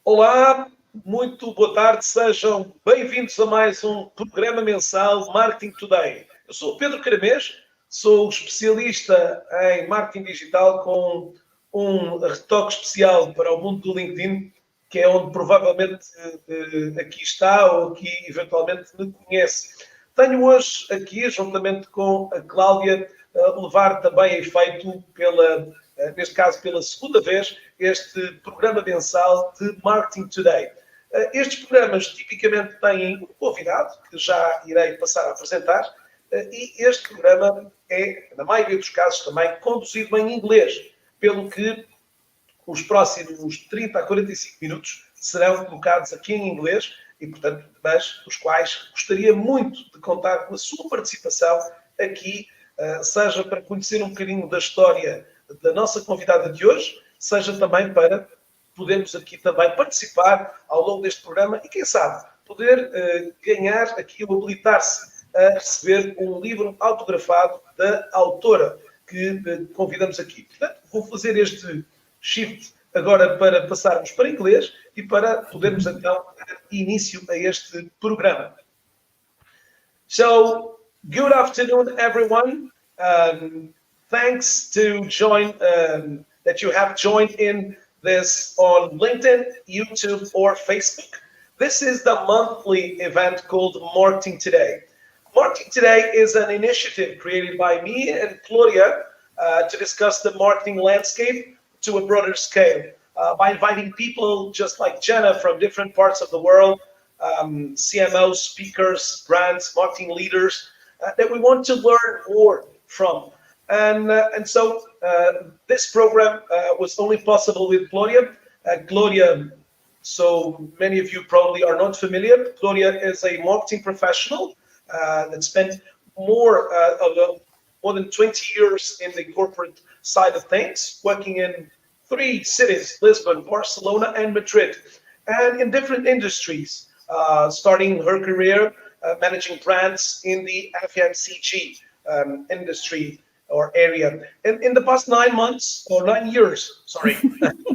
Olá, muito boa tarde, sejam bem-vindos a mais um programa mensal Marketing Today. Eu sou o Pedro Caramez, sou especialista em marketing digital com um retoque especial para o mundo do LinkedIn, que é onde provavelmente aqui está ou aqui eventualmente me conhece. Tenho hoje aqui, juntamente com a Cláudia, levar também a efeito neste caso pela segunda vez, este programa mensal de Marketing Today. Estes programas tipicamente têm um convidado, que já irei passar a apresentar, e este programa é, na maioria dos casos também, conduzido em inglês, pelo que os próximos 30 a 45 minutos serão colocados aqui em inglês, e portanto, mas dos quais gostaria muito de contar com a sua participação aqui, seja para conhecer um bocadinho da história da nossa convidada de hoje, seja também para podermos aqui também participar ao longo deste programa e, quem sabe, poder ganhar aqui ou habilitar-se a receber um livro autografado da autora que convidamos aqui. Portanto, vou fazer este shift agora para passarmos para inglês e para podermos então dar início a este programa. So, good afternoon, everyone. Thanks to join that you have joined in this on LinkedIn, YouTube, or Facebook. This is the monthly event called Marketing Today. Marketing Today is an initiative created by me and Claudia to discuss the marketing landscape to a broader scale by inviting people just like Jenna from different parts of the world, CMOs, speakers, brands, marketing leaders that we want to learn more from. And so this program was only possible with Claudia. Claudia, so many of you probably are not familiar. Claudia is a marketing professional that spent more than 20 years in the corporate side of things, working in 3 cities, Lisbon, Barcelona, and Madrid, and in different industries, starting her career managing brands in the FMCG industry or area. In the past 9 months, or 9 years, sorry,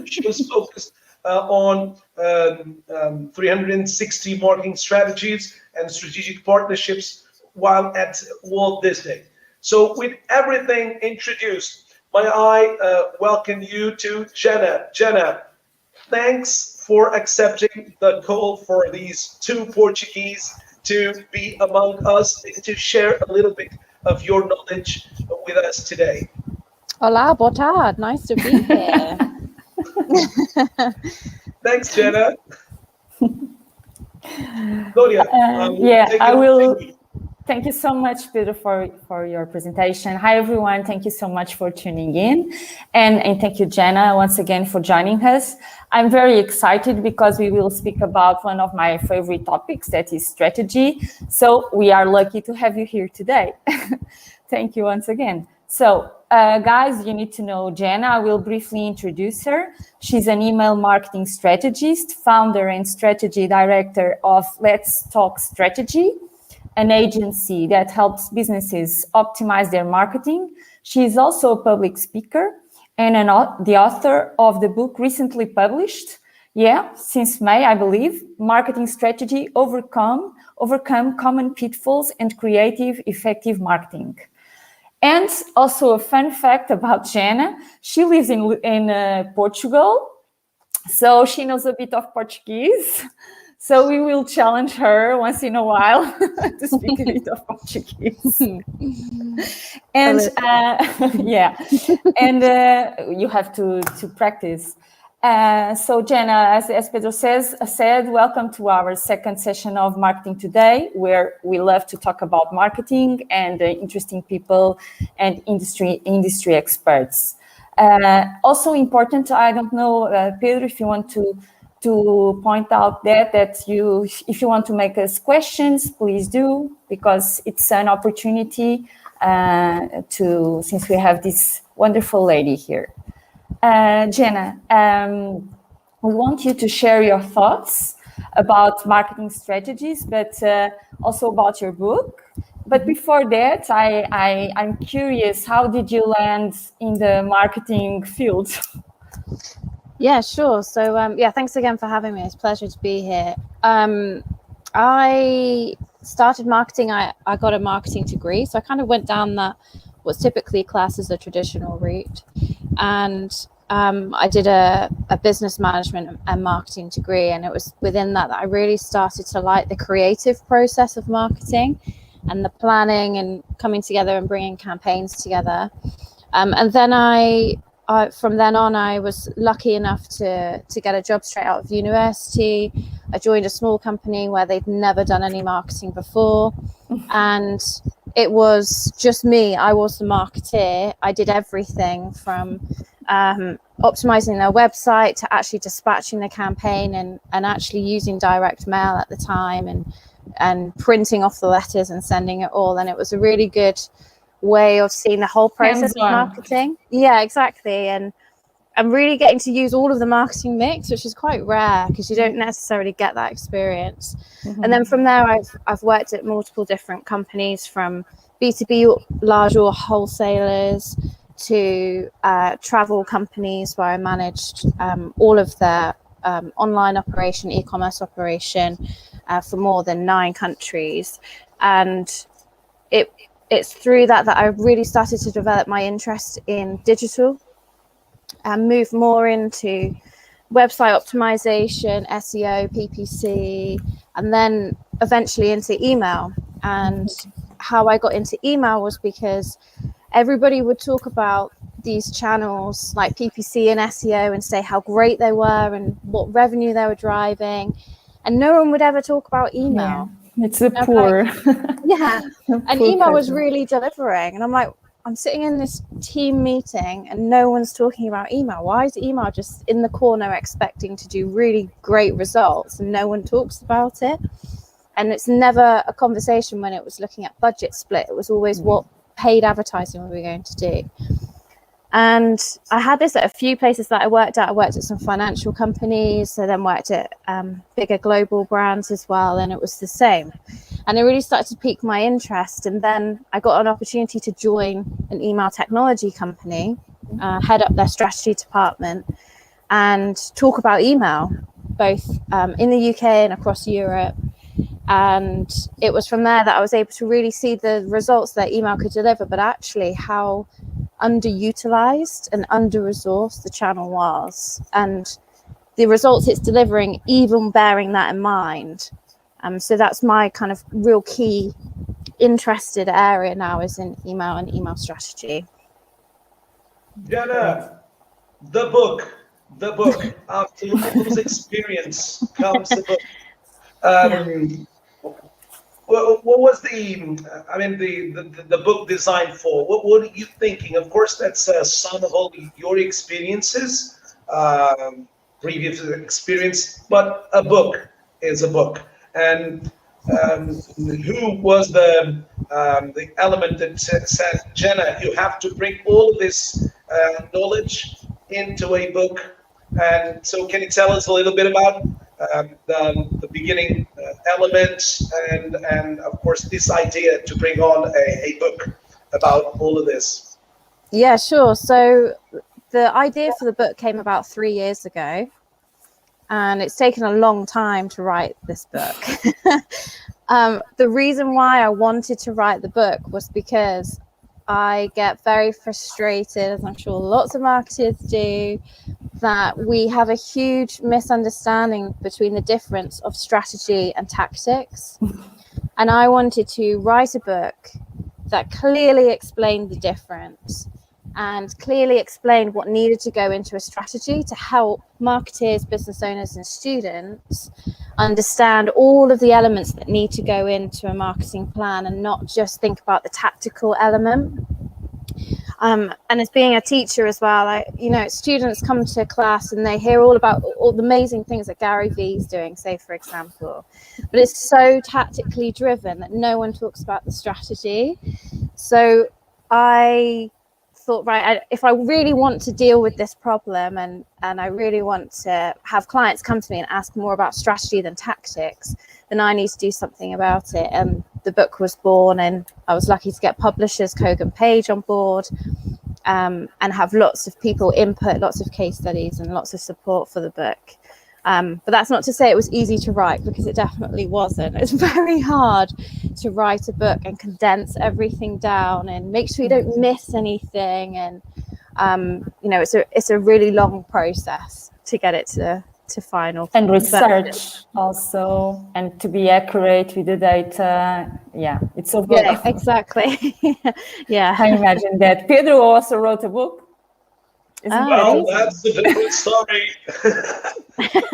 she was focused on 360 marketing strategies and strategic partnerships while at Walt Disney. So with everything introduced, may I welcome you to Jenna. Jenna, thanks for accepting the call for these 2 Portuguese to be among us and to share a little bit of your knowledge with us today. Olá, boa tarde. Nice to be here. Thanks, Jenna. Claudia, I will. Thank you so much, Pedro, for your presentation. Hi, everyone. Thank you so much for tuning in. And thank you, Jenna, once again for joining us. I'm very excited because we will speak about one of my favorite topics, that is strategy. So we are lucky to have you here today. Thank you once again. So, guys, you need to know Jenna. I will briefly introduce her. She's an email marketing strategist, founder and strategy director of Let's Talk Strategy, an agency that helps businesses optimize their marketing. She is also a public speaker and the author of the book recently published, since May, I believe, Marketing Strategy, Overcome Common Pitfalls and Creative Effective Marketing. And also a fun fact about Jenna, she lives in Portugal, so she knows a bit of Portuguese. So we will challenge her once in a while to speak a bit of Portuguese. And you have to practice. So Jenna, as Pedro said, welcome to our second session of Marketing Today, where we love to talk about marketing and interesting people and industry experts. Also important, I don't know, Pedro, if you want to point out that if you want to make us questions, please do, because it's an opportunity since we have this wonderful lady here. Jenna, we want you to share your thoughts about marketing strategies, but also about your book. But before that, I'm curious, how did you land in the marketing field? Yeah, sure. So, yeah, thanks again for having me. It's a pleasure to be here. I started marketing. I got a marketing degree, so I kind of went down that what's typically classed as a traditional route, and I did a business management and marketing degree, and it was within that I really started to like the creative process of marketing and the planning and coming together and bringing campaigns together. And then from then on, I was lucky enough to get a job straight out of university. I joined a small company where they'd never done any marketing before. And it was just me. I was the marketeer. I did everything from optimizing their website to actually dispatching the campaign and actually using direct mail at the time and printing off the letters and sending it all. And it was a really good way of seeing the whole process of marketing. Yeah, exactly. And I'm really getting to use all of the marketing mix, which is quite rare because you don't necessarily get that experience. Mm-hmm. And then from there, I've worked at multiple different companies, from B2B large or wholesalers to travel companies where I managed all of their online operation, e-commerce operation for more than 9 countries. And it's through that I really started to develop my interest in digital and move more into website optimization, SEO, PPC, and then eventually into email. And how I got into email was because everybody would talk about these channels like PPC and SEO and say how great they were and what revenue they were driving. And no one would ever talk about email. Yeah. It's the poor. Yeah. And email was really delivering. And I'm like, I'm sitting in this team meeting and no one's talking about email. Why is email just in the corner expecting to do really great results and no one talks about it? And it's never a conversation when it was looking at budget split. It was always what paid advertising were we going to do? And I had this at a few places that I worked at. I worked at some financial companies, so then worked at bigger global brands as well, and it was the same. And it really started to pique my interest. And then I got an opportunity to join an email technology company, head up their strategy department, and talk about email, both in the UK and across Europe. And it was from there that I was able to really see the results that email could deliver, but actually how underutilized and under-resourced the channel was, and the results it's delivering, even bearing that in mind. So that's my kind of real key interested area now, is in email and email strategy. Jenna, the book. After all those experience comes the book. What was the book designed for? What are you thinking? Of course, that's a sum of all your experiences, previous experience, but a book is a book. And who was the element that said, Jenna, you have to bring all of this knowledge into a book? And so can you tell us a little bit about the beginning elements and of course this idea to bring on a book about all of this? Yeah, sure. So the idea for the book came about 3 years ago, and it's taken a long time to write this book. The reason why I wanted to write the book was because I get very frustrated, as I'm sure lots of marketers do, that we have a huge misunderstanding between the difference of strategy and tactics. And I wanted to write a book that clearly explained the difference and clearly explained what needed to go into a strategy to help marketers, business owners, and students understand all of the elements that need to go into a marketing plan and not just think about the tactical element. And as being a teacher as well, students come to class and they hear all about all the amazing things that Gary Vee is doing, say, for example, but it's so tactically driven that no one talks about the strategy. So I thought, right, if I really want to deal with this problem and I really want to have clients come to me and ask more about strategy than tactics, then I need to do something about it. And the book was born, and I was lucky to get publishers Kogan Page on board. and have lots of people input, lots of case studies and lots of support for the book. But that's not to say it was easy to write, because it definitely wasn't. It's very hard to write a book and condense everything down and make sure you don't miss anything. And it's a really long process to get it to final. And research also, and to be accurate with the data. Yeah, it's so good. Yeah, exactly. Yeah, I imagine that. Pedro also wrote a book. Well, that's a different story.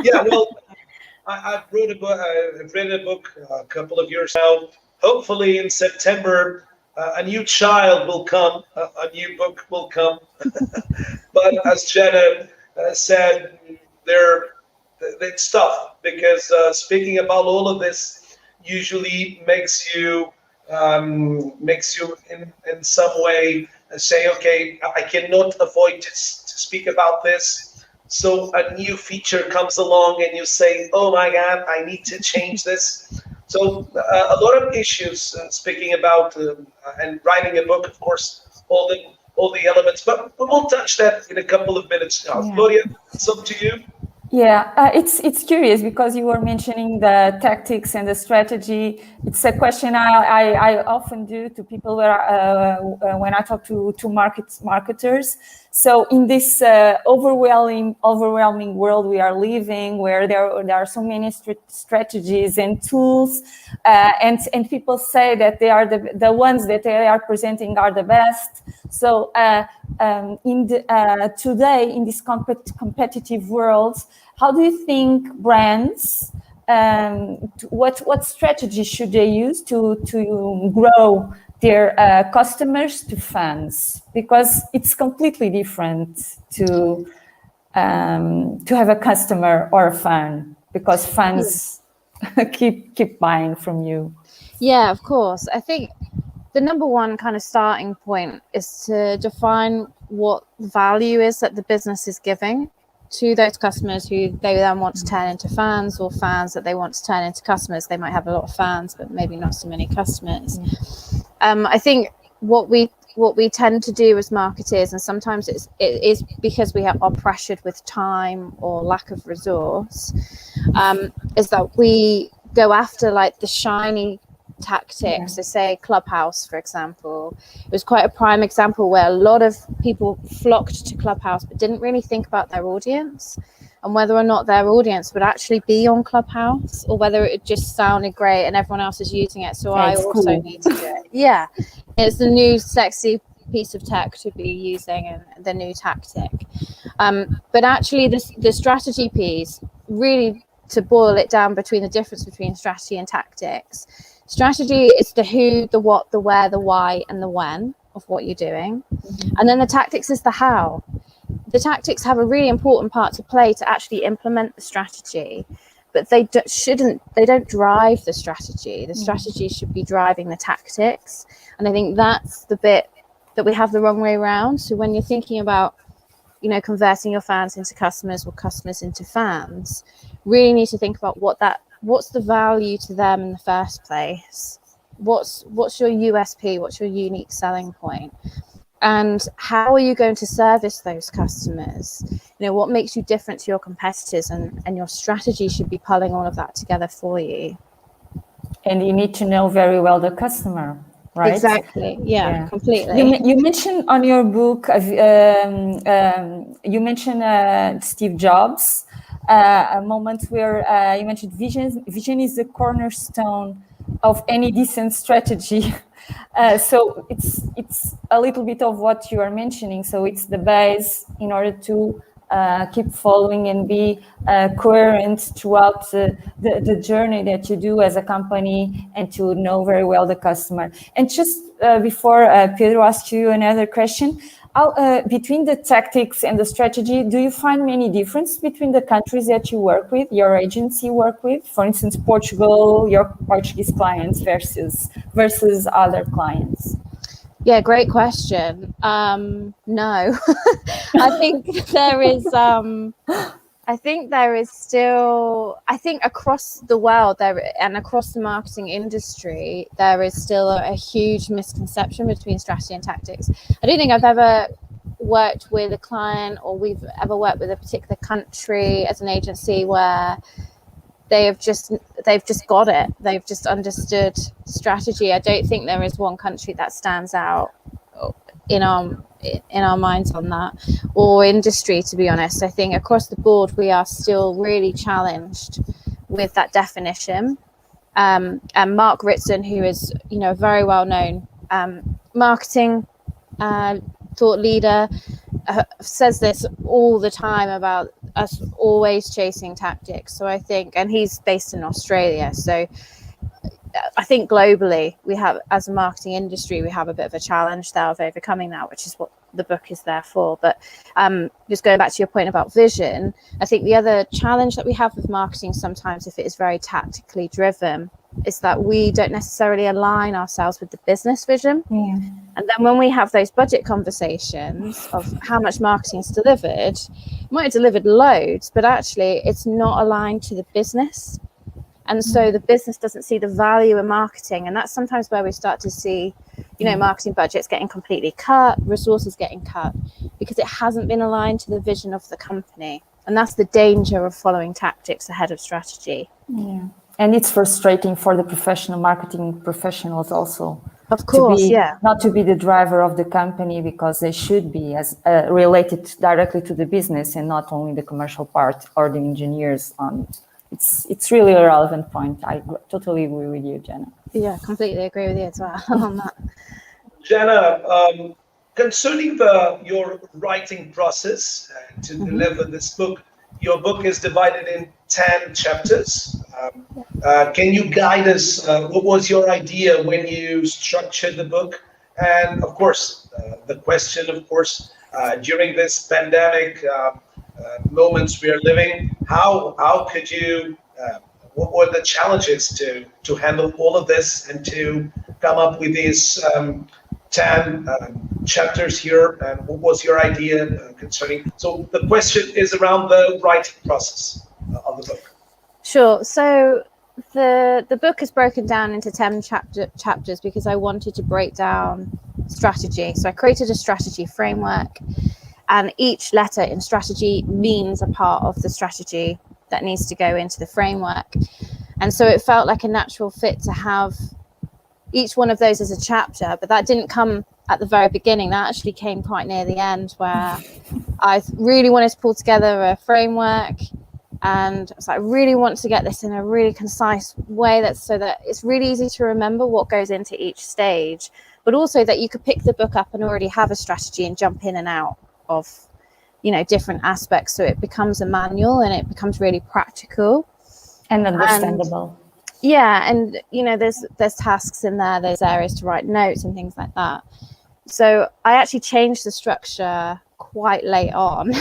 Yeah, well, I've wrote a book. I've read a book a couple of years now. Hopefully, in September, a new child will come. A new book will come. But as Jenna said, it's tough, because speaking about all of this usually makes you in some way say, okay, I cannot avoid to speak about this. So a new feature comes along and you say, oh my God, I need to change this. So a lot of issues speaking about and writing a book, of course, all the elements, but we'll touch that in a couple of minutes now. Yeah. Claudia, it's up to you. Yeah, it's curious, because you were mentioning the tactics and the strategy. It's a question I often do to people when I talk to marketers. So in this overwhelming world we are living, where there are so many strategies and tools, and people say that they are the ones that they are presenting are the best. So today in this competitive world, how do you think brands, what strategy should they use to grow their customers to fans? Because it's completely different to have a customer or a fan, because fans keep buying from you. Yeah, of course. I think the number one kind of starting point is to define what value is that the business is giving to those customers who they then want to turn into fans, or fans that they want to turn into customers. They might have a lot of fans, but maybe not so many customers. I think what we tend to do as marketers, and sometimes it is because we are pressured with time or lack of resource, is that we go after like the shiny tactics. So say Clubhouse, for example, it was quite a prime example where a lot of people flocked to Clubhouse but didn't really think about their audience and whether or not their audience would actually be on Clubhouse, or whether it just sounded great and everyone else is using it, so I also need to do it. Yeah, it's the new sexy piece of tech to be using, and the new tactic. But actually the strategy piece, really, to boil it down between the difference between strategy and tactics, strategy is the who, the what, the where, the why, and the when of what you're doing. And then the tactics is the how. The tactics have a really important part to play to actually implement the strategy, but they don't drive the strategy. The strategy should be driving the tactics. And I think that's the bit that we have the wrong way around. So when you're thinking about, converting your fans into customers or customers into fans, really need to think about what's the value to them in the first place? What's your USP? What's your unique selling point? And how are you going to service those customers? What makes you different to your competitors, and your strategy should be pulling all of that together for you. And you need to know very well the customer, right? Exactly. Yeah. Completely. You mentioned on your book, you mentioned Steve Jobs, a moment where you mentioned vision is the cornerstone of any decent strategy. So it's a little bit of what you are mentioning. So it's the base in order to keep following and be coherent throughout the journey that you do as a company, and to know very well the customer. And just before Pedro asks you another question, between the tactics and the strategy, do you find many difference between the countries that you work with, your agency work with? For instance, Portugal, your Portuguese clients versus other clients. Yeah, great question. No, I think there is still, across the world and across the marketing industry, there is still a huge misconception between strategy and tactics. I don't think I've ever worked with a client or we've ever worked with a particular country as an agency where they've just got it. They've just understood strategy. I don't think there is one country that stands out in our minds on that, or industry, to be honest. I think across the board we are still really challenged with that definition. And Mark Ritson, who is, you know, a very well-known marketing thought leader, says this all the time about us always chasing tactics. So I think, and he's based in Australia, so I think globally we have, as a marketing industry, we have a bit of a challenge there of overcoming that, which is what the book is there for. But just going back to your point about vision, I think the other challenge that we have with marketing sometimes, if it is very tactically driven, is that we don't necessarily align ourselves with the business vision. Yeah. And then when we have those budget conversations of how much marketing is delivered, it might have delivered loads, but actually it's not aligned to the business. And so the business doesn't see the value in marketing. And that's sometimes where we start to see, you know, marketing budgets getting completely cut, resources getting cut, because it hasn't been aligned to the vision of the company. And that's the danger of following tactics ahead of strategy. Yeah. And it's frustrating for the professional marketing professionals also. Of course, not to be the driver of the company, because they should be as related directly to the business and not only the commercial part or the engineers on. It's really a relevant point. I totally agree with you, Jenna. Yeah, completely agree with you as well on that. Jenna, concerning your writing process to deliver this book, your book is divided in 10 chapters. Can you guide us? What was your idea when you structured the book? And of course, the question, of course, during this pandemic moments we are living, how could you, what were the challenges to handle all of this and to come up with these 10 chapters here, and what was your idea concerning? So the question is around the writing process of the book. Sure. So the book is broken down into 10 chapters because I wanted to break down strategy. So I created a strategy framework, and each letter in strategy means a part of the strategy that needs to go into the framework. And so it felt like a natural fit to have each one of those as a chapter, but that didn't come at the very beginning. That actually came quite near the end, where I really wanted to pull together a framework, and I was like, I really want to get this in a really concise way, that's so that it's really easy to remember what goes into each stage, but also that you could pick the book up and already have a strategy and jump in and out of, you know, different aspects. So it becomes a manual and it becomes really practical and understandable. And you know, there's tasks in there, there's areas to write notes and things like that. So I actually changed the structure quite late on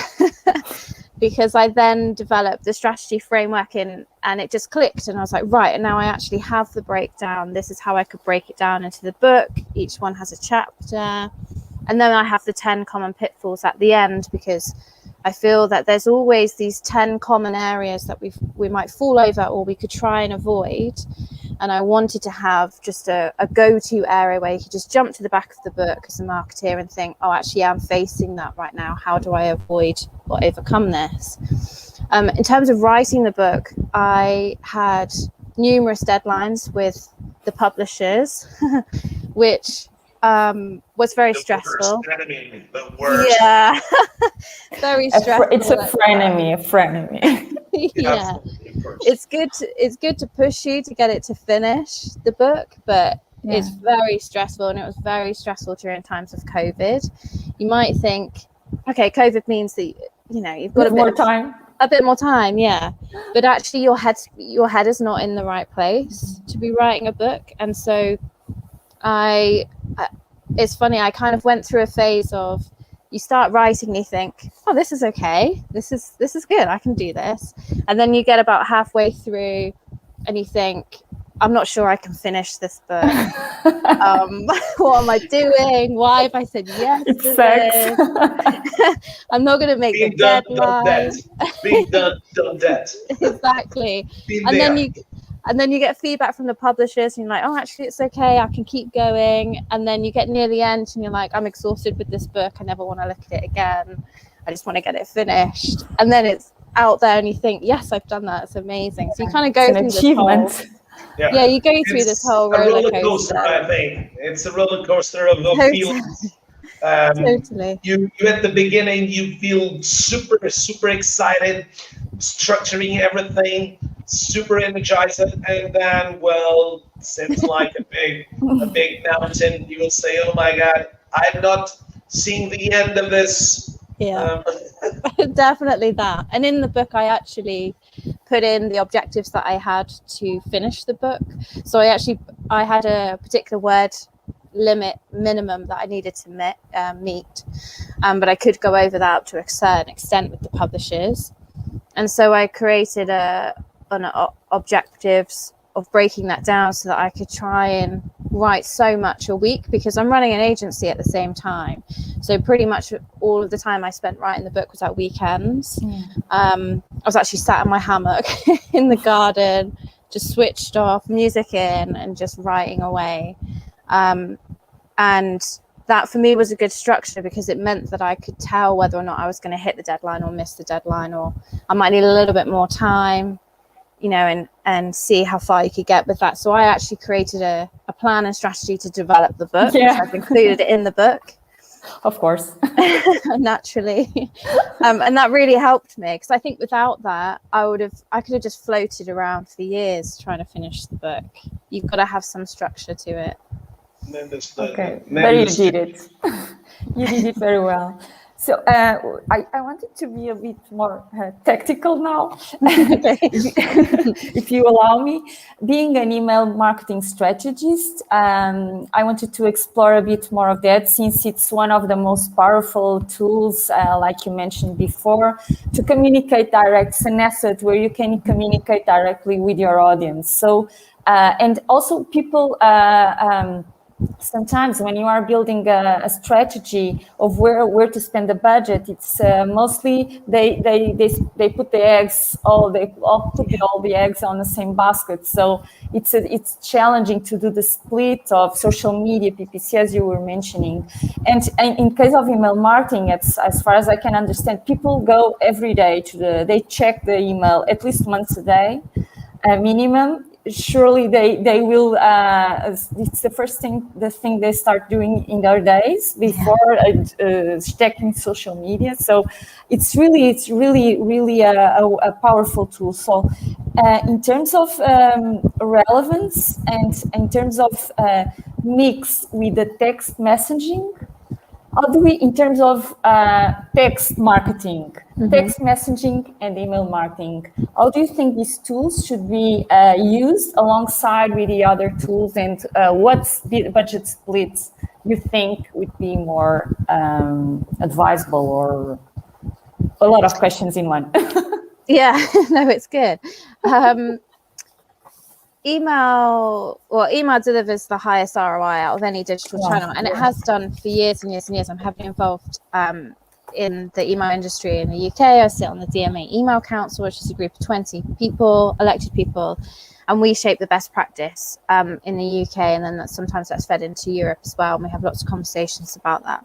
because I then developed the strategy framework and it just clicked, and I was like, right, and now I actually have the breakdown. This is how I could break it down into the book. Each one has a chapter, and then I have the 10 common pitfalls at the end, because I feel that there's always these 10 common areas that we might fall over or we could try and avoid. And I wanted to have just a go-to area where you could just jump to the back of the book as a marketeer and think, oh, actually, I'm facing that right now. How do I avoid or overcome this? In terms of writing the book, I had numerous deadlines with the publishers, which was very stressful. The worst. Yeah, very stressful. It's a frenemy. Yeah, it's good to push you to get it to finish the book, but it's very stressful, and it was very stressful during times of COVID. You might think, okay, COVID means that, you know, you've got a bit more time, yeah, but actually your head is not in the right place to be writing a book. And so it's funny, I kind of went through a phase of, you start writing and you think, oh, this is okay, this is good, I can do this, and then you get about halfway through and you think, I'm not sure I can finish this book. What am I doing? Why have I said yes to this? I'm not going to make the deadline. Being done that. Exactly. And then you get feedback from the publishers and you're like, oh, actually it's okay, I can keep going. And then you get near the end and you're like, I'm exhausted with this book, I never want to look at it again, I just want to get it finished. And then it's out there and you think, yes, I've done that, it's amazing. So you kind of go through this whole, you go through this whole roller coaster. I think it's a roller coaster of feelings. Totally. You at the beginning, you feel super excited, structuring everything, super energized, and then, well, seems like a big mountain. You will say, oh my God, I'm not seeing the end of this. Yeah, definitely that. And in the book, I actually put in the objectives that I had to finish the book. So I had a particular word limit minimum that I needed to meet, but I could go over that to a certain extent with the publishers. And so I created objectives of breaking that down so that I could try and write so much a week, because I'm running an agency at the same time. So pretty much all of the time I spent writing the book was at weekends. I was actually sat in my hammock in the garden, just switched off, music in, and just writing away. And that for me was a good structure, because it meant that I could tell whether or not I was going to hit the deadline or miss the deadline, or I might need a little bit more time, and see how far you could get with that. So I actually created a plan and strategy to develop the book, which I've included it in the book. Of course. Naturally. And that really helped me, because I think without that, I could have just floated around for years trying to finish the book. You've got to have some structure to it. Okay, but you did it. You did it very well. So I wanted to be a bit more tactical now, if you allow me. Being an email marketing strategist, I wanted to explore a bit more of that, since it's one of the most powerful tools, like you mentioned before, to communicate direct. It's an asset where you can communicate directly with your audience. So, and also people, sometimes when you are building a strategy of where to spend the budget, it's mostly they put the eggs, they all put all the eggs on the same basket. So it's challenging to do the split of social media, PPC, as you were mentioning. And in case of email marketing, it's, as far as I can understand, people go every day they check the email at least once a day, minimum. Surely they will, it's the thing they start doing in their days before checking social media. So it's really a powerful tool. So in terms of relevance and in terms of mix with the text messaging, how do we, in terms of text marketing, text messaging and email marketing, how do you think these tools should be used alongside with the other tools, and what's the budget splits you think would be more advisable? Or a lot of questions in one. Yeah, no, it's good. Email delivers the highest ROI out of any digital channel, and it has done for years and years and years. I'm heavily involved in the email industry in the UK. I sit on the DMA Email Council, which is a group of 20 people, elected people, and we shape the best practice in the UK, and then sometimes that's fed into Europe as well, and we have lots of conversations about that.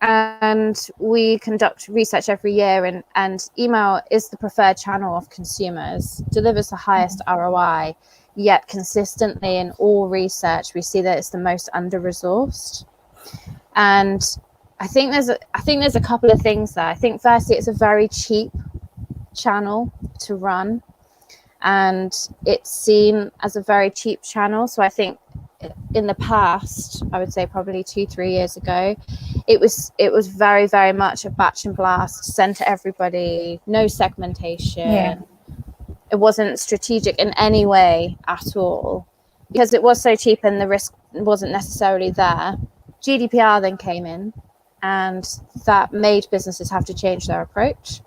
And we conduct research every year, and email is the preferred channel of consumers, delivers the highest ROI, yet consistently in all research we see that it's the most under-resourced. And I think there's a couple of things there. I think firstly, it's a very cheap channel to run, and it's seen as a very cheap channel. So I think in the past, I would say probably 2-3 years ago, it was very, very much a batch and blast, sent to everybody, no segmentation. Yeah. It wasn't strategic in any way at all, because it was so cheap and the risk wasn't necessarily there. GDPR then came in, and that made businesses have to change their approach,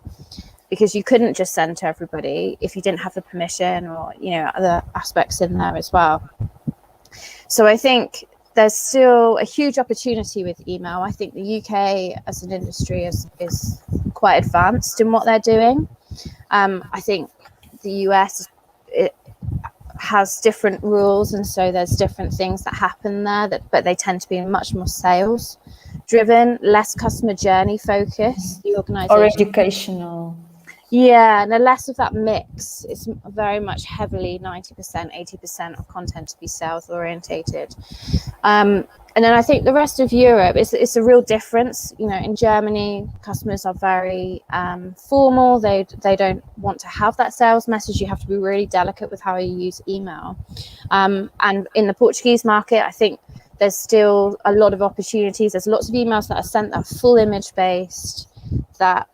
because you couldn't just send to everybody if you didn't have the permission, or other aspects in there as well. So I think there's still a huge opportunity with email. I think the UK as an industry is quite advanced in what they're doing. I think the US it has different rules, and so there's different things that happen there, but they tend to be much more sales driven, less customer journey focused, the organization, or educational. Yeah, and less of that mix. It's very much heavily 90%, 80% of content to be sales orientated. And then I think the rest of Europe, it's a real difference. You know, in Germany, customers are very formal. They don't want to have that sales message. You have to be really delicate with how you use email. And in the Portuguese market, I think there's still a lot of opportunities. There's lots of emails that are sent that are full image based, that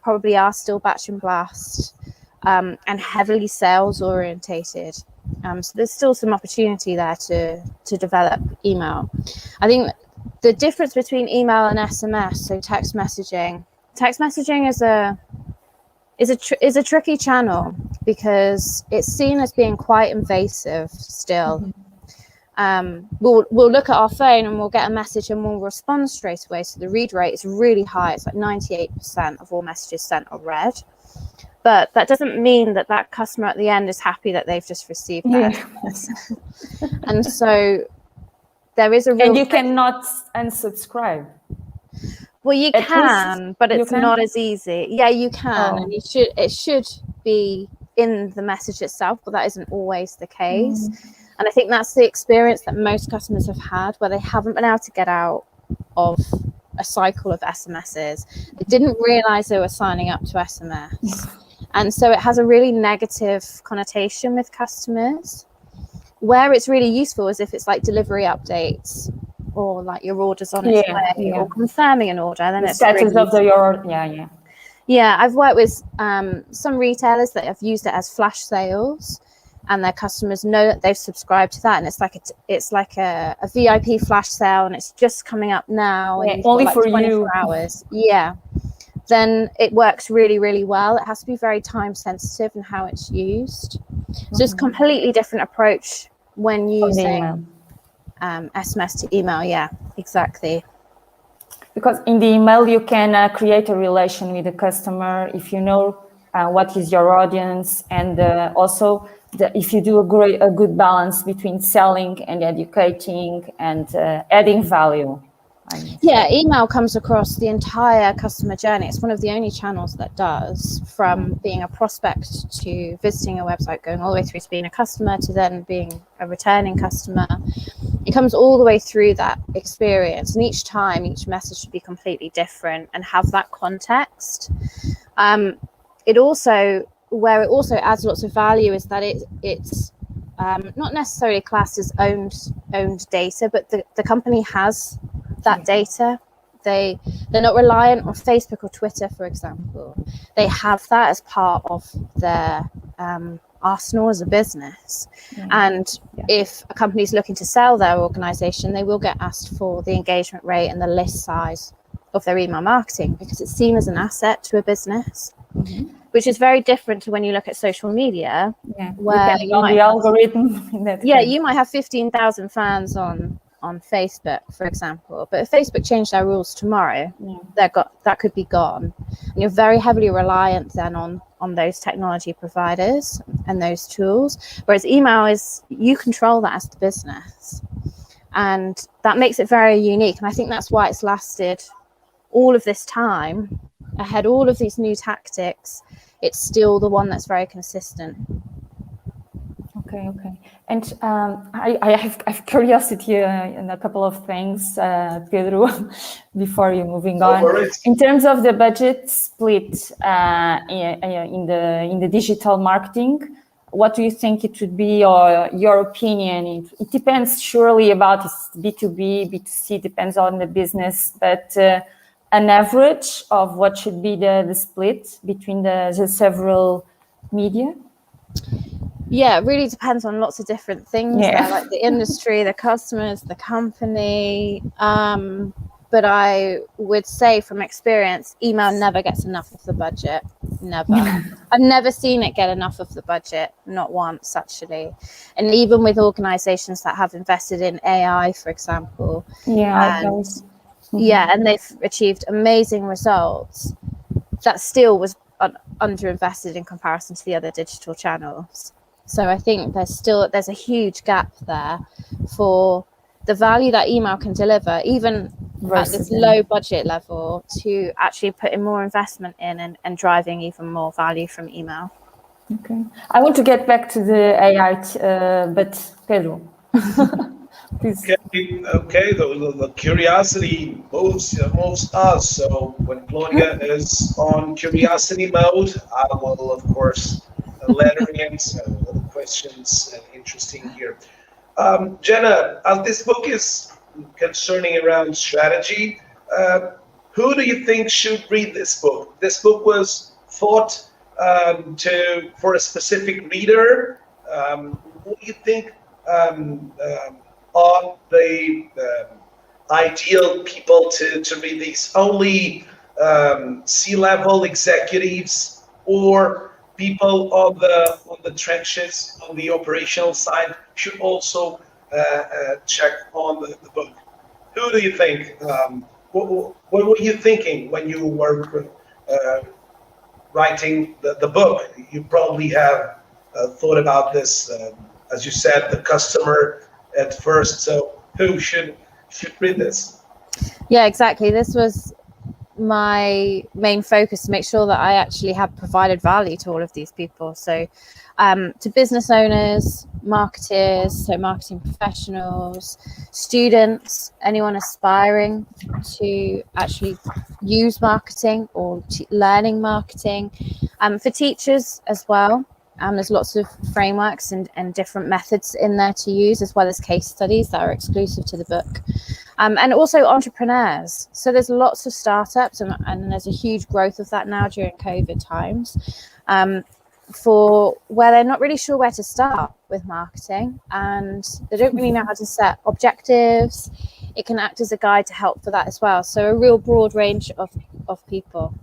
probably are still batch and blast, and heavily sales orientated. So there's still some opportunity there to develop email. I think the difference between email and SMS, so text messaging is a tricky channel because it's seen as being quite invasive still. We'll look at our phone and we'll get a message and we'll respond straight away. So the read rate is really high. It's like 98% of all messages sent are read. But that doesn't mean that that customer at the end is happy that they've just received that. Yeah. And so there is a real... And you cannot unsubscribe. Well, you can, but it's not as easy. Yeah, you can. Oh. And it should be in the message itself, but that isn't always the case. And I think that's the experience that most customers have had, where they haven't been able to get out of a cycle of SMSs. They didn't realize they were signing up to SMS. And so it has a really negative connotation with customers. Where it's really useful is if it's like delivery updates, or like your order's on its way, or confirming an order. Then it's status really of your Yeah, I've worked with some retailers that have used it as flash sales, and their customers know that they've subscribed to that, and it's like a VIP flash sale, and it's just coming up now, and only got like for 24 you. hours. Yeah, then it works really, really well. It has to be very time sensitive in how it's used. So it's a completely different approach when using SMS to email. Yeah, exactly. Because in the email you can create a relation with the customer if you know what is your audience, and also if you do a good balance between selling and educating and adding value. Yeah, email comes across the entire customer journey. It's one of the only channels that does, from being a prospect to visiting a website, going all the way through to being a customer to then being a returning customer. It comes all the way through that experience, and each time, each message should be completely different and have that context. Where it also adds lots of value is that it's not necessarily classed as owned data, but the company has that data. They're not reliant on Facebook or Twitter, for example. They have that as part of their arsenal as a business. And if a company is looking to sell their organization, they will get asked for the engagement rate and the list size of their email marketing, because it's seen as an asset to a business. Which is very different to when you look at social media, where you might the algorithm. You might have 15,000 fans on Facebook, for example. But if Facebook changed their rules tomorrow, that could be gone. And you're very heavily reliant then on those technology providers and those tools. Whereas email is, you control that as the business, and that makes it very unique. And I think that's why it's lasted all of this time. I had all of these new tactics. It's still the one that's very consistent. Okay. And I have curiosity in a couple of things, Pedro, before you're moving on. In terms of the budget split in the digital marketing, what do you think it would be, or your opinion? It depends surely about B2B, B2C, depends on the business, but an average of what should be the split between the several media? Yeah, it really depends on lots of different things there, like the industry, the customers, the company. But I would say from experience, email never gets enough of the budget. Never. I've never seen it get enough of the budget, not once actually. And even with organizations that have invested in AI, for example. And they've achieved amazing results, that still was underinvested in comparison to the other digital channels. So I think there's a huge gap there for the value that email can deliver, even at this low budget level, to actually putting more investment in and driving even more value from email. Okay, I want to get back to the AI, but Pedro, please. Okay. The curiosity moves us. So when Claudia is on curiosity mode, I will, of course, let her in. So the questions interesting here. Jenna, as this book is concerning around strategy, who do you think should read this book? This book was thought for a specific reader. Who do you think are the ideal people to read these? Only C-level executives or people on the trenches, on the operational side, should also check on the book? Who do you think? What were you thinking when you were writing the book? You probably have thought about this, as you said, the customer at first. So who should read this? Yeah, exactly. This was my main focus, to make sure that I actually have provided value to all of these people. So to business owners, marketers, so marketing professionals, students, anyone aspiring to actually use marketing or learning marketing, for teachers as well. There's lots of frameworks and different methods in there to use, as well as case studies that are exclusive to the book. And also entrepreneurs. So there's lots of startups, and there's a huge growth of that now during COVID times, for where they're not really sure where to start with marketing, and they don't really know how to set objectives. It can act as a guide to help for that as well. So a real broad range of people.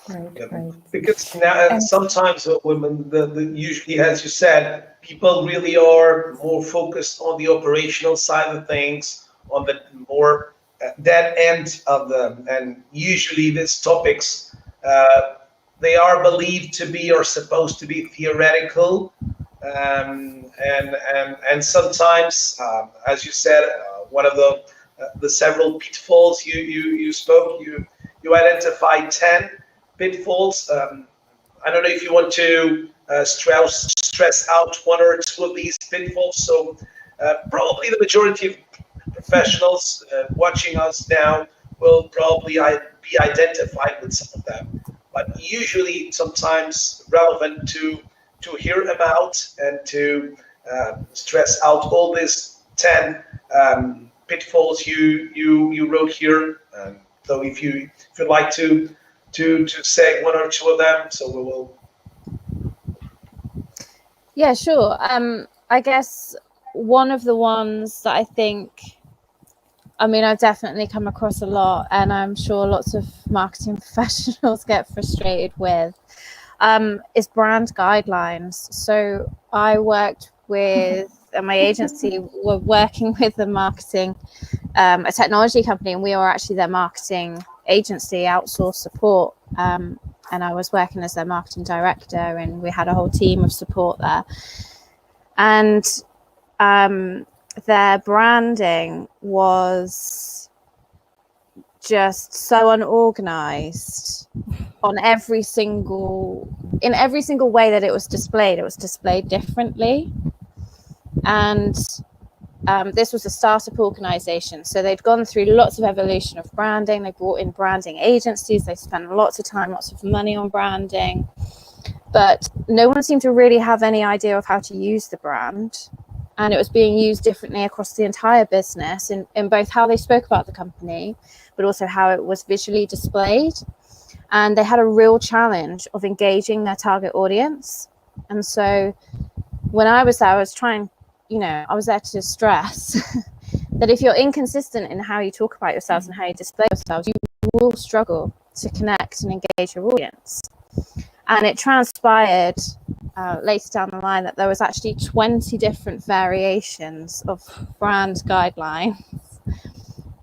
Right. Because now, sometimes women, usually, as you said, people really are more focused on the operational side of things, on the more that end of them, and usually these topics they are believed to be or supposed to be theoretical, and sometimes, as you said, one of the several pitfalls you spoke, you identified 10 pitfalls. I don't know if you want to stress out one or two of these pitfalls. So probably the majority of professionals watching us now will probably be identified with some of them. But usually, sometimes relevant to hear them out and to stress out all these 10 pitfalls you wrote here. So if you'd like to say one or two of them, so we will. Yeah, sure. I guess one of the ones that I think, I've definitely come across a lot, and I'm sure lots of marketing professionals get frustrated with, is brand guidelines. So I worked with, and my agency were working with a technology company, and we were actually their marketing agency, outsourced support, and I was working as their marketing director, and we had a whole team of support there. And their branding was just so unorganized in every single way that it was displayed differently. And this was a startup organization, so they'd gone through lots of evolution of branding. They brought in branding agencies, they spent lots of time, lots of money on branding, but no one seemed to really have any idea of how to use the brand. And it was being used differently across the entire business in both how they spoke about the company, but also how it was visually displayed. And they had a real challenge of engaging their target audience. And so when I was there, I was there to stress that if you're inconsistent in how you talk about yourselves and how you display yourselves, you will struggle to connect and engage your audience. And it transpired later down the line that there was actually 20 different variations of brand guidelines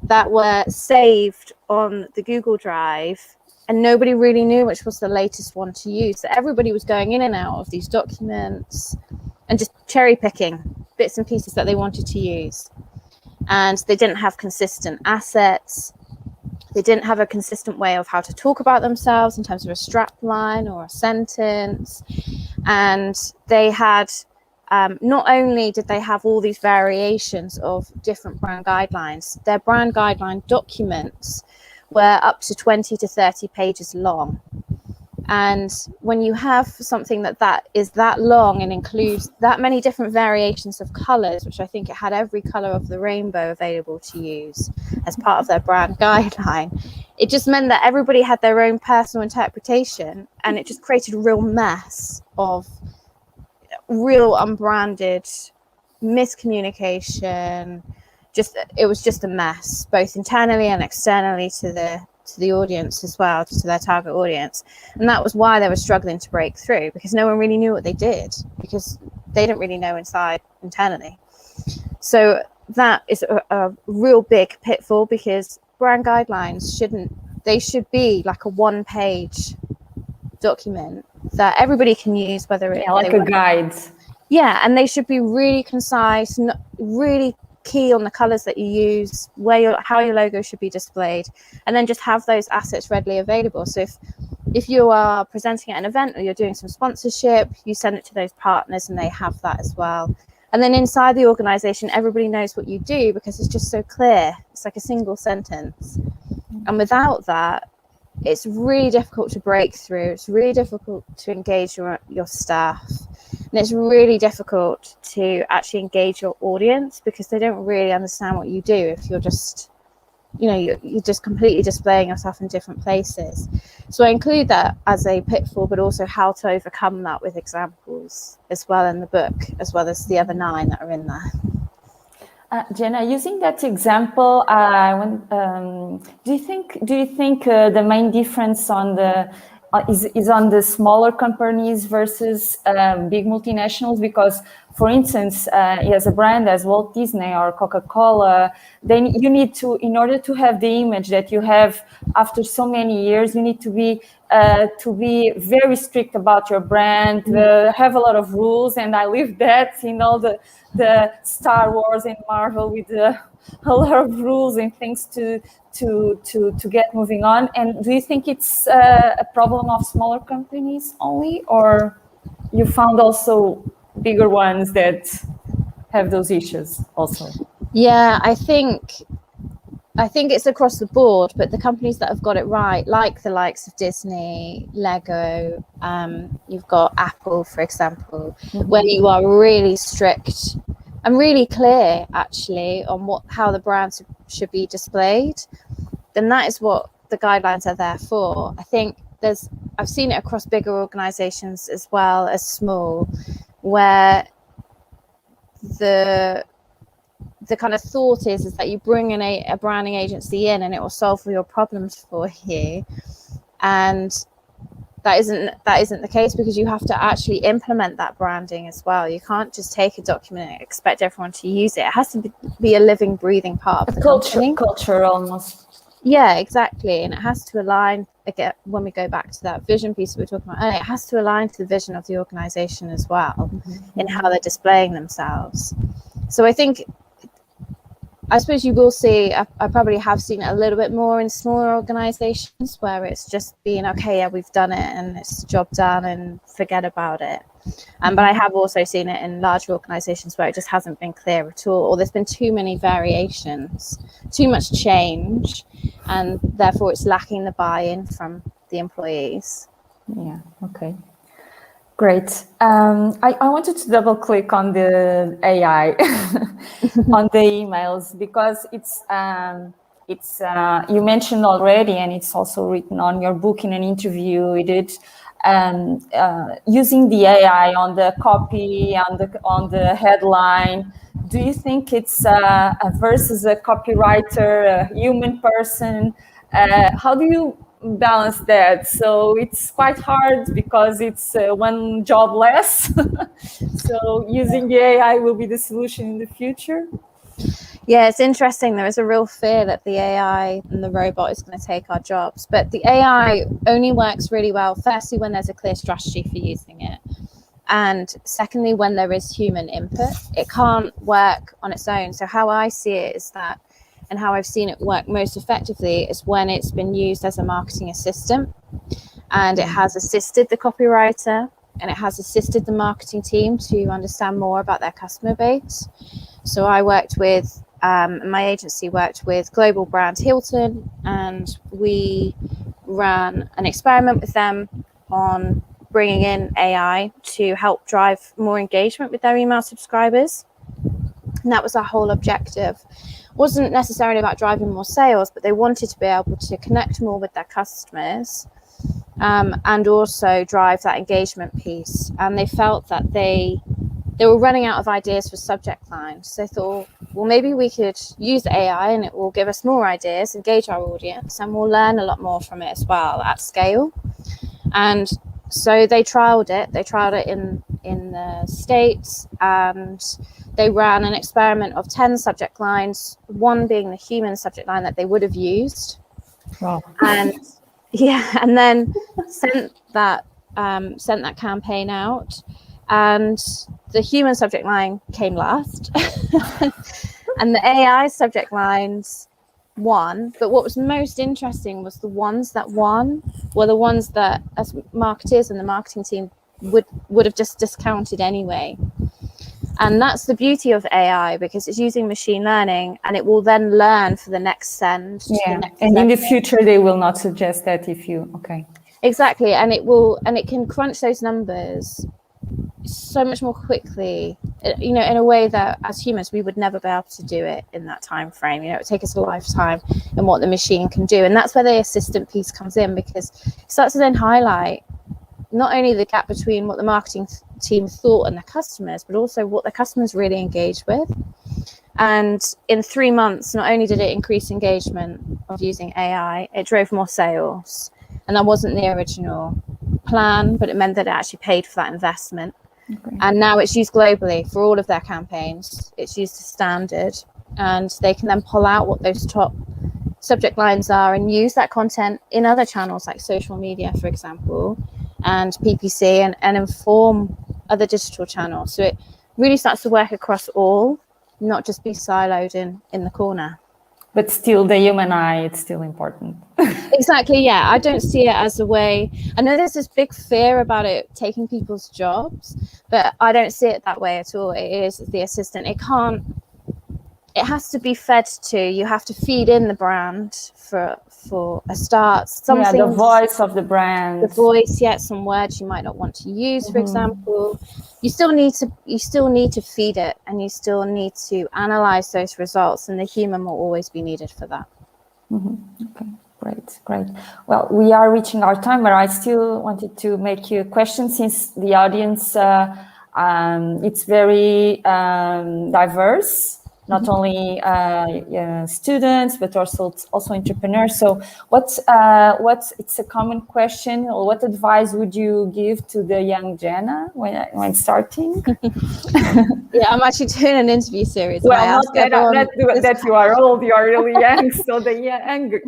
that were saved on the Google Drive and nobody really knew which was the latest one to use. So everybody was going in and out of these documents and just cherry picking bits and pieces that they wanted to use. And they didn't have consistent assets. They didn't have a consistent way of how to talk about themselves in terms of a strap line or a sentence. And they had, not only did they have all these variations of different brand guidelines, their brand guideline documents were up to 20 to 30 pages long. And when you have something that is that long and includes that many different variations of colors, which I think it had every color of the rainbow available to use as part of their brand guideline, it just meant that everybody had their own personal interpretation, and it just created a real mess of real unbranded miscommunication. It was just a mess, both internally and externally to the audience as well, to their target audience. And that was why they were struggling to break through, because no one really knew what they did, because they didn't really know internally. So that is a real big pitfall, because brand guidelines should be like a one-page document that everybody can use, whether it's like a guide. Yeah, and they should be really concise, really key on the colors that you use, how your logo should be displayed, and then just have those assets readily available. So if you are presenting at an event or you're doing some sponsorship, you send it to those partners and they have that as well. And then inside the organization, everybody knows what you do, because it's just so clear. It's like a single sentence. And without that, it's really difficult to break through. It's really difficult to engage your staff. And it's really difficult to actually engage your audience, because they don't really understand what you do if you're just, you're just completely displaying yourself in different places. So I include that as a pitfall, but also how to overcome that with examples as well in the book, as well as the other 9 that are in there. Jenna, using that example, do you think the main difference on the is on the smaller companies versus big multinationals? Because, for instance, as a brand as Walt Disney or Coca-Cola, then you need to, in order to have the image that you have after so many years, you need to be very strict about your brand, have a lot of rules, and I live that in all the Star Wars and Marvel with a lot of rules and things to get moving on. And do you think it's a problem of smaller companies only, or you found also bigger ones that have those issues also? Yeah, I think it's across the board, but the companies that have got it right, like the likes of Disney, Lego, you've got Apple, for example, where you are really strict and really clear actually on how the brands should be displayed, then that is what the guidelines are there for. I think I've seen it across bigger organizations as well as small, where the kind of thought is that you bring in a branding agency in and it will solve all your problems for you, and that isn't the case, because you have to actually implement that branding as well. You can't just take a document and expect everyone to use it. It has to be a living, breathing part of the culture almost. Yeah, exactly. And it has to align, again, when we go back to that vision piece that we were talking about earlier, it has to align to the vision of the organization as well, in how they're displaying themselves. So I suppose you will see, I probably have seen it a little bit more in smaller organizations, where it's just being, okay, yeah, we've done it and it's the job done and forget about it. But I have also seen it in larger organizations where it just hasn't been clear at all, or there's been too many variations, too much change, and therefore it's lacking the buy-in from the employees. Yeah, okay. Great. I wanted to double click on the AI on the emails, because it's you mentioned already, and it's also written on your book in an interview we did, using the AI on the copy, on the headline. Do you think it's versus a copywriter, a human person? How do you balance that? So it's quite hard, because it's one job less. So using the AI will be the solution in the future. Yeah, it's interesting. There is a real fear that the AI and the robot is going to take our jobs, but the AI only works really well, firstly, when there's a clear strategy for using it. And secondly, when there is human input. It can't work on its own. So how I see it is that, and how I've seen it work most effectively, is when it's been used as a marketing assistant, and it has assisted the copywriter, and it has assisted the marketing team to understand more about their customer base. So I worked with, my agency worked with global brand Hilton, and we ran an experiment with them on bringing in AI to help drive more engagement with their email subscribers. And that was our whole objective. It wasn't necessarily about driving more sales, but they wanted to be able to connect more with their customers, and also drive that engagement piece. And they felt that they were running out of ideas for subject lines. So they thought, well, maybe we could use AI and it will give us more ideas, engage our audience, and we'll learn a lot more from it as well at scale. And so they trialed it. They trialed it in the States, and they ran an experiment of 10 subject lines, one being the human subject line that they would have used. Wow. And yeah, and then sent that campaign out, and the human subject line came last and the AI subject lines won. But what was most interesting was the ones that won were the ones that, as marketers and the marketing team, would have just discounted anyway. And that's the beauty of AI, because it's using machine learning, and it will then learn for the next send. Yeah, and in the future they will not suggest that if you, okay. Exactly, and it can crunch those numbers so much more quickly, you know, in a way that as humans we would never be able to do it in that time frame. You know, it would take us a lifetime in what the machine can do. And that's where the assistant piece comes in, because it starts to then highlight not only the gap between what the marketing team thought and the customers, but also what the customers really engage with. And in 3 months, not only did it increase engagement of using AI, it drove more sales. And that wasn't the original plan, but it meant that it actually paid for that investment. Okay. And now it's used globally for all of their campaigns. It's used as standard, and they can then pull out what those top subject lines are and use that content in other channels like social media, for example, and PPC, and inform other digital channels. So it really starts to work across all, not just be siloed in the corner. But still, the human eye, it's still important. Exactly, yeah. I don't see it as a way. I know there's this big fear about it taking people's jobs, but I don't see it that way at all. It is the assistant. It has to be fed to. You have to feed in the brand for a start. Something, yeah, the voice of the brand. The voice, yeah, some words you might not want to use, for example. You still need to feed it, and you still need to analyze those results, and the human will always be needed for that. Okay, great. Well, we are reaching our time, but I still wanted to make you a question, since the audience, it's very diverse. Not only students, but also entrepreneurs. So what's it's a common question, or what advice would you give to the young Jenna when starting? Yeah, I'm actually doing an interview series. Well, not that you are old, you are really young, so the younger.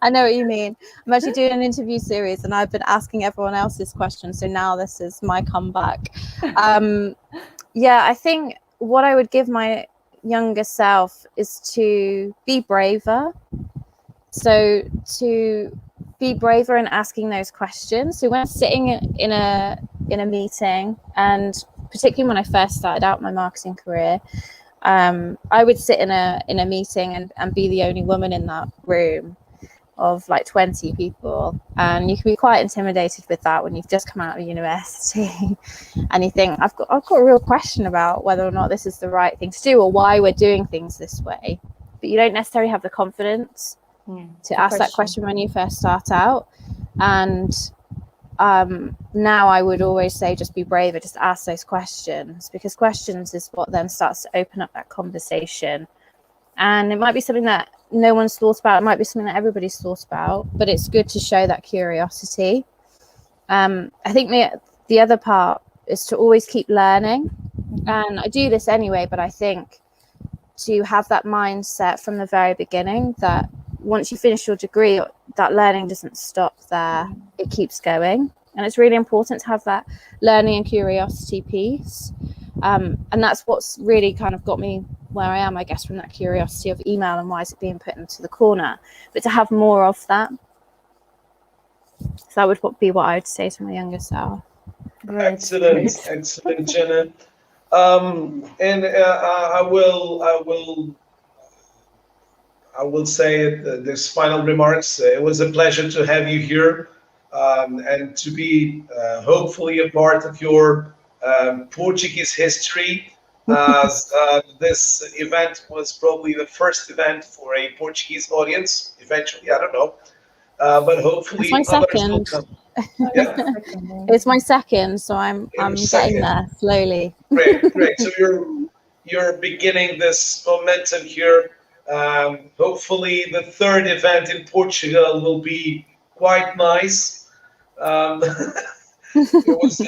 I know what you mean. I'm actually doing an interview series, and I've been asking everyone else this question, so now this is my comeback. Yeah, I think what I would give my younger self is to be braver. So to be braver in asking those questions. So when sitting in a meeting, and particularly when I first started out my marketing career, I would sit in a meeting and be the only woman in that room of like 20 people, and you can be quite intimidated with that when you've just come out of university and you think, I've got a real question about whether or not this is the right thing to do, or why we're doing things this way, but you don't necessarily have the confidence to ask that question when you first start out. And now I would always say, just be braver, just ask those questions, because questions is what then starts to open up that conversation. And it might be something that no one's thought about. It might be something that everybody's thought about, but it's good to show that curiosity. I think the other part is to always keep learning. And I do this anyway, but I think to have that mindset from the very beginning that once you finish your degree, that learning doesn't stop there. It keeps going. And it's really important to have that learning and curiosity piece. And that's what's really kind of got me where I am, I guess, from that curiosity of email and why is it being put into the corner. But to have more of that. So that would be what I would say to my younger self. Great. Excellent, Jenna. And I will say this final remarks. It was a pleasure to have you here, and to be hopefully a part of your Portuguese history. As this event was probably the first event for a Portuguese audience. Eventually, I don't know, but hopefully it's my others second. will come. Yeah. It's my second, so I'm getting there slowly. Great. So you're beginning this momentum here. Hopefully, the third event in Portugal will be quite nice. It was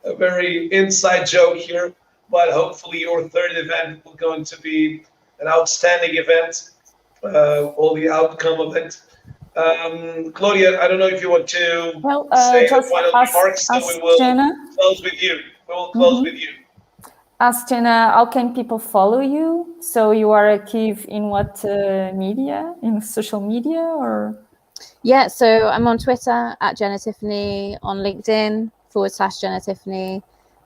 a very inside joke here, but hopefully your third event will going to be an outstanding event. All the outcome of it. Claudia, I don't know if you want to say the final remarks, so we will close with you. We will close with you. Ask Jenna, how can people follow you? So you are active in what media? In social media or? Yeah, so I'm on Twitter at Jenna Tiffany, on LinkedIn /Jenna Tiffany,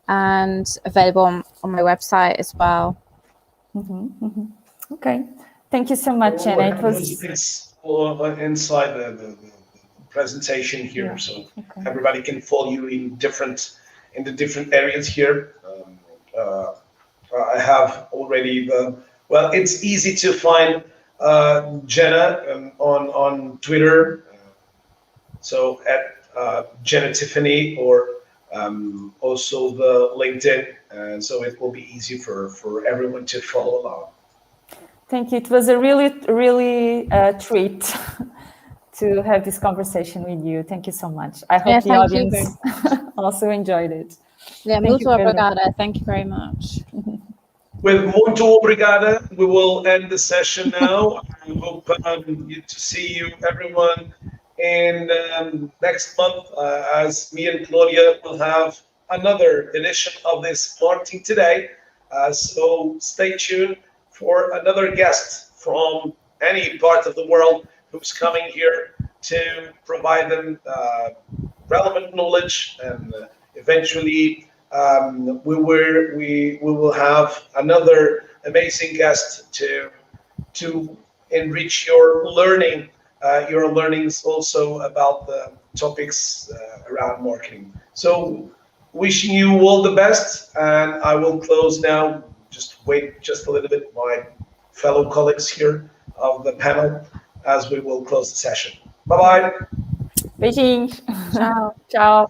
and available on my website as well. Okay. Thank you so much, Jenna. It was inside the presentation here, so everybody can follow you in the different areas here. I have already it's easy to find Jenna on Twitter, so at Jenna Tiffany, or also the LinkedIn, and so it will be easy for everyone to follow along. Thank you. It was a really treat to have this conversation with you. Thank you so much. I hope the audience also enjoyed it. Yeah, muito obrigada. Thank you very much. With muito obrigada, we will end the session now. I hope to see you, everyone, in next month, as me and Claudia will have another edition of this Marketing Today. So stay tuned for another guest from any part of the world who's coming here to provide them relevant knowledge, and eventually we will have another amazing guest to enrich your learnings also about the topics around marketing. So wishing you all the best, and I will close now. Just wait just a little bit, my fellow colleagues here of the panel, as we will close the session. Bye-bye. Beijinhos. Ciao. Ciao.